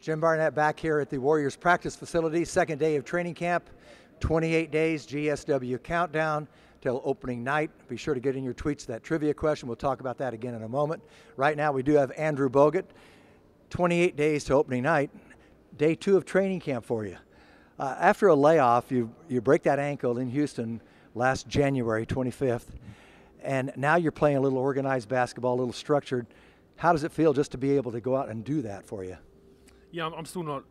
Jim Barnett back here at the Warriors practice facility, second day of training camp, 28 days, GSW countdown till opening night. Be sure to get in your tweets that trivia question. We'll talk about that again in a moment. Right now we do have Andrew Bogut, 28 days to opening night, day 2 of training camp for you. After a layoff, you break that ankle in Houston last January 25th, and now you're playing a little organized basketball, a little structured. How does it feel just to be able to go out and do that for you? Yeah, I'm still not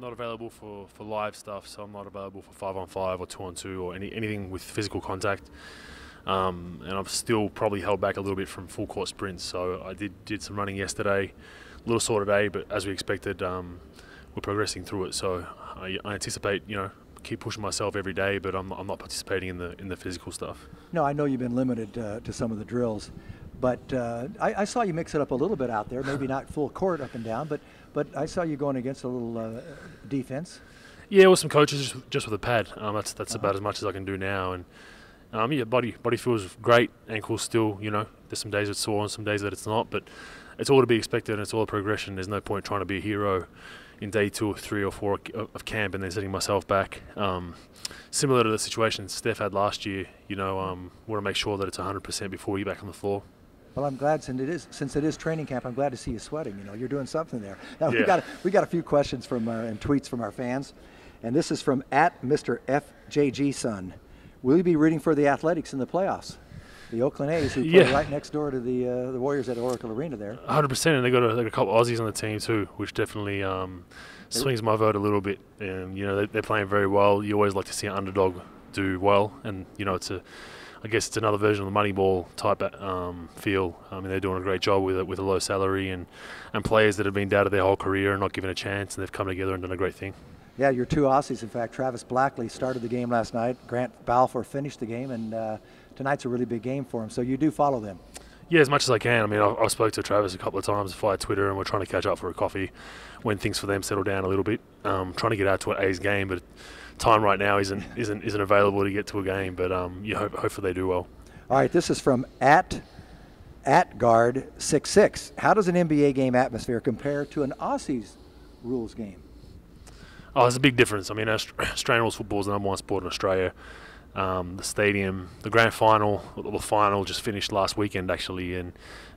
available for live stuff, so I'm not available for 5-on-5 or 2-on-2 or anything with physical contact. And I've still probably held back a little bit from full court sprints. So I did some running yesterday, a little sore today, but as we expected, we're progressing through it. So I anticipate, keep pushing myself every day, but I'm not participating in the physical stuff. No, I know you've been limited to some of the drills, but I saw you mix it up a little bit out there. Maybe not full court up and down, but I saw you going against a little defense. Yeah, with some coaches, just with a pad. That's about as much as I can do now. And yeah, body feels great. Ankles still, there's some days it's sore and some days that it's not, but it's all to be expected and it's all a progression. There's no point trying to be a hero in day 2 or 3 or 4 of camp and then setting myself back. Similar to the situation Steph had last year, want to make sure that it's 100% before you're back on the floor. Well, I'm glad since it is training camp. I'm glad to see you sweating. You're doing something there. Now yeah. we got a few questions from and tweets from our fans, and this is from @Mr. FJG Son. Will you be rooting for the Athletics in the playoffs? The Oakland A's, who play right next door to the Warriors at Oracle Arena there. 100%, and they got a couple of Aussies on the team too, which definitely swings my vote a little bit. And they're playing very well. You always like to see an underdog do well, and I guess it's another version of the Moneyball type feel. I mean, they're doing a great job with a low salary and players that have been doubted their whole career and not given a chance, and they've come together and done a great thing. Yeah, your 2 Aussies, in fact, Travis Blackley started the game last night. Grant Balfour finished the game, and tonight's a really big game for him. So you do follow them. Yeah, as much as I can. I mean, I spoke to Travis a couple of times via Twitter, and we're trying to catch up for a coffee when things for them settle down a little bit. Trying to get out to an A's game, but time right now isn't available to get to a game. But hopefully they do well. All right, this is from @guard66. How does an NBA game atmosphere compare to an Aussies rules game? Oh, there's a big difference. I mean, Australian rules football is the #1 sport in Australia. The stadium, the grand final, the final just finished last weekend actually, and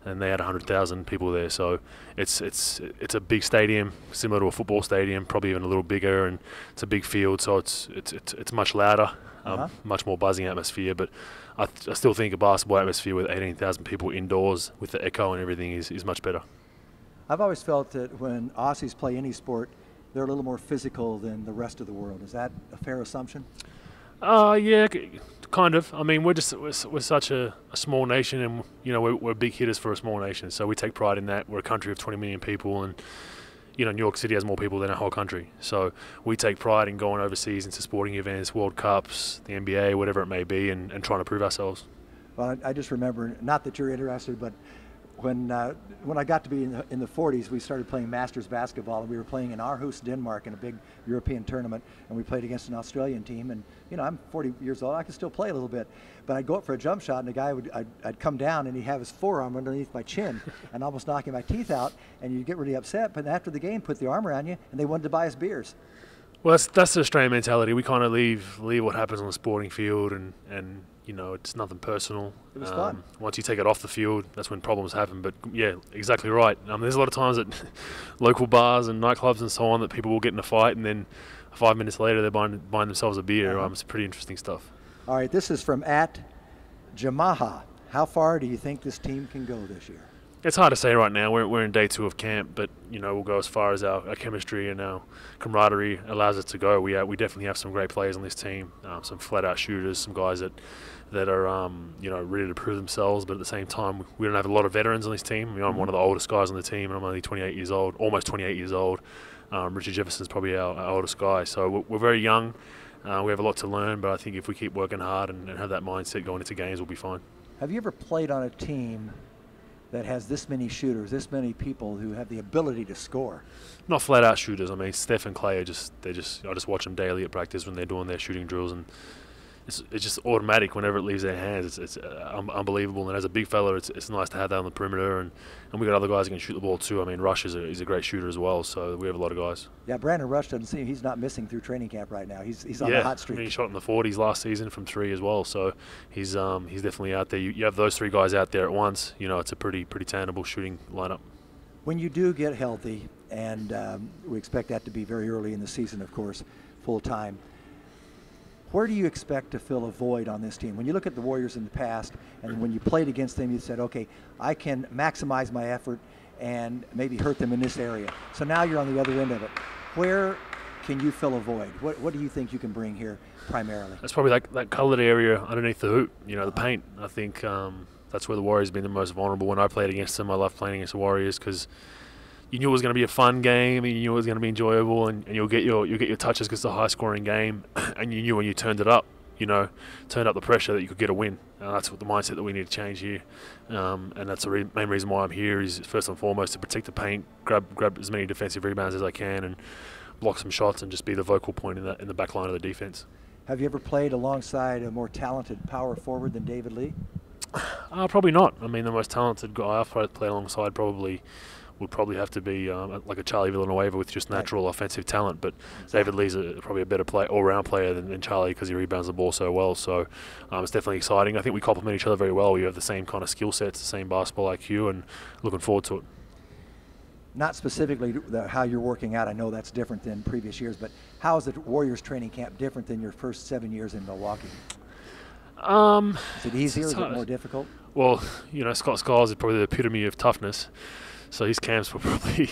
they had 100,000 people there. So it's a big stadium, similar to a football stadium, probably even a little bigger, and it's a big field, so it's much louder, much more buzzing atmosphere. But I still think a basketball atmosphere with 18,000 people indoors with the echo and everything is much better. I've always felt that when Aussies play any sport, they're a little more physical than the rest of the world. Is that a fair assumption? Yeah, kind of. I mean, we're such a small nation, and we're big hitters for a small nation, so we take pride in that. We're a country of 20 million people, and New York City has more people than our whole country. So we take pride in going overseas into sporting events, World Cups, the NBA, whatever it may be, and trying to prove ourselves. Well, I just remember, not that you're interested, but when I got to be in the 40s, we started playing Masters basketball, and we were playing in Aarhus, Denmark, in a big European tournament, and we played against an Australian team. And I'm 40 years old, I can still play a little bit, but I'd go up for a jump shot, and the guy I'd come down, and he'd have his forearm underneath my chin, and almost knocking my teeth out, and you'd get really upset. But after the game, put the arm around you, and they wanted to buy us beers. Well, that's the Australian mentality. We kind of leave what happens on the sporting field, and it's nothing personal. It was fun. Once you take it off the field, that's when problems happen. But yeah, exactly right. There's a lot of times at local bars and nightclubs and so on that people will get in a fight, and then 5 minutes later they're buying themselves a beer. It's pretty interesting stuff. All right, this is from @Jamaha. How far do you think this team can go this year? It's hard to say right now. We're in day 2 of camp, but we'll go as far as our chemistry and our camaraderie allows us to go. We definitely have some great players on this team, some flat-out shooters, some guys that are ready to prove themselves. But at the same time, we don't have a lot of veterans on this team. I'm one of the oldest guys on the team, and I'm only 28 years old, almost 28 years old. Richard Jefferson's probably our oldest guy, so we're very young. We have a lot to learn, but I think if we keep working hard and have that mindset going into games, we'll be fine. Have you ever played on a team that has this many shooters, this many people who have the ability to score? Not flat-out shooters. I mean, Steph and Clay I just watch them daily at practice when they're doing their shooting drills, and it's just automatic whenever it leaves their hands. It's unbelievable. And as a big fella, it's nice to have that on the perimeter. And we got other guys who can shoot the ball too. I mean, Rush is a great shooter as well. So we have a lot of guys. Yeah, Brandon Rush doesn't seem he's not missing through training camp right now. He's on the hot streak. I mean, he shot in the 40s last season from 3 as well. So he's definitely out there. You have those 3 guys out there at once. You know, it's a pretty tangible shooting lineup. When you do get healthy, and we expect that to be very early in the season, of course, full time. Where do you expect to fill a void on this team? When you look at the Warriors in the past, and when you played against them, you said, okay, I can maximize my effort and maybe hurt them in this area. So now you're on the other end of it. Where can you fill a void? What do you think you can bring here primarily? That's probably that colored area underneath the hoop, you know, the paint. I think that's where the Warriors have been the most vulnerable. When I played against them, I loved playing against the Warriors because you knew it was going to be a fun game, and you knew it was going to be enjoyable, and you'll get your touches because it's a high-scoring game, and you knew when you turned it up, you know, turned up the pressure that you could get a win. And that's what the mindset that we need to change here, and that's the main reason why I'm here is first and foremost to protect the paint, grab as many defensive rebounds as I can, and block some shots, and just be the vocal point in the back line of the defense. Have you ever played alongside a more talented power forward than David Lee? Probably not. I mean, the most talented guy I've played alongside would probably have to be like a Charlie Villanueva with just natural offensive talent. But David Lee's probably a better all-round player than Charlie because he rebounds the ball so well. So it's definitely exciting. I think we complement each other very well. We have the same kind of skill sets, the same basketball IQ, and looking forward to it. Not specifically how you're working out. I know that's different than previous years, but how is the Warriors training camp different than your first 7 years in Milwaukee? Is it easier? Is it more difficult? Well, you know, Scott Skiles is probably the epitome of toughness. So his camps were probably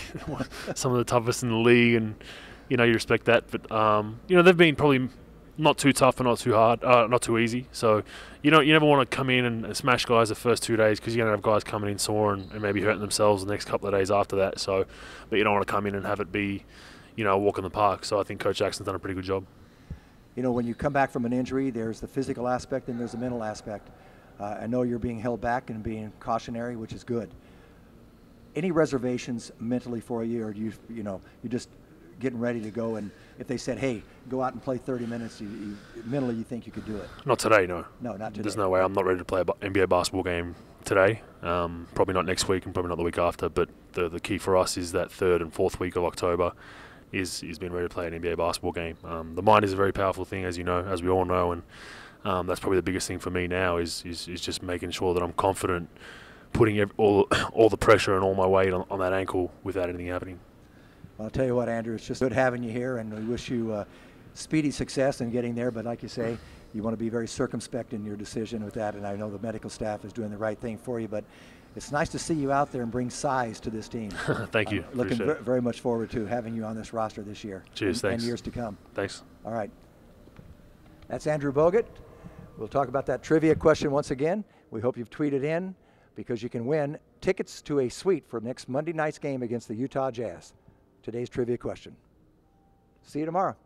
some of the toughest in the league, and you know you respect that. But you know they've been probably not too tough and not too hard, not too easy. So you never want to come in and smash guys the first 2 days because you're gonna have guys coming in sore and maybe hurting themselves the next couple of days after that. So, but you don't want to come in and have it be, you know, a walk in the park. So I think Coach Jackson's done a pretty good job. You know, when you come back from an injury, there's the physical aspect and there's the mental aspect. I know you're being held back and being cautionary, which is good. Any reservations mentally for you, or do you're just getting ready to go? And if they said, "Hey, go out and play 30 minutes," mentally you think you could do it? Not today, no. No, not today. There's no way. I'm not ready to play an NBA basketball game today. Probably not next week, and probably not the week after. But the key for us is that 3rd and 4th week of October is being ready to play an NBA basketball game. The mind is a very powerful thing, as you know, as we all know, and that's probably the biggest thing for me now is just making sure that I'm confident, putting all the pressure and all my weight on that ankle without anything happening. Well, I'll tell you what, Andrew, it's just good having you here, and we wish you speedy success in getting there. But like you say, you want to be very circumspect in your decision with that, and I know the medical staff is doing the right thing for you. But it's nice to see you out there and bring size to this team. Thank you. Looking very much forward to having you on this roster this year. Cheers, thanks. And years to come. Thanks. All right. That's Andrew Bogut. We'll talk about that trivia question once again. We hope you've tweeted in, because you can win tickets to a suite for next Monday night's game against the Utah Jazz. Today's trivia question. See you tomorrow.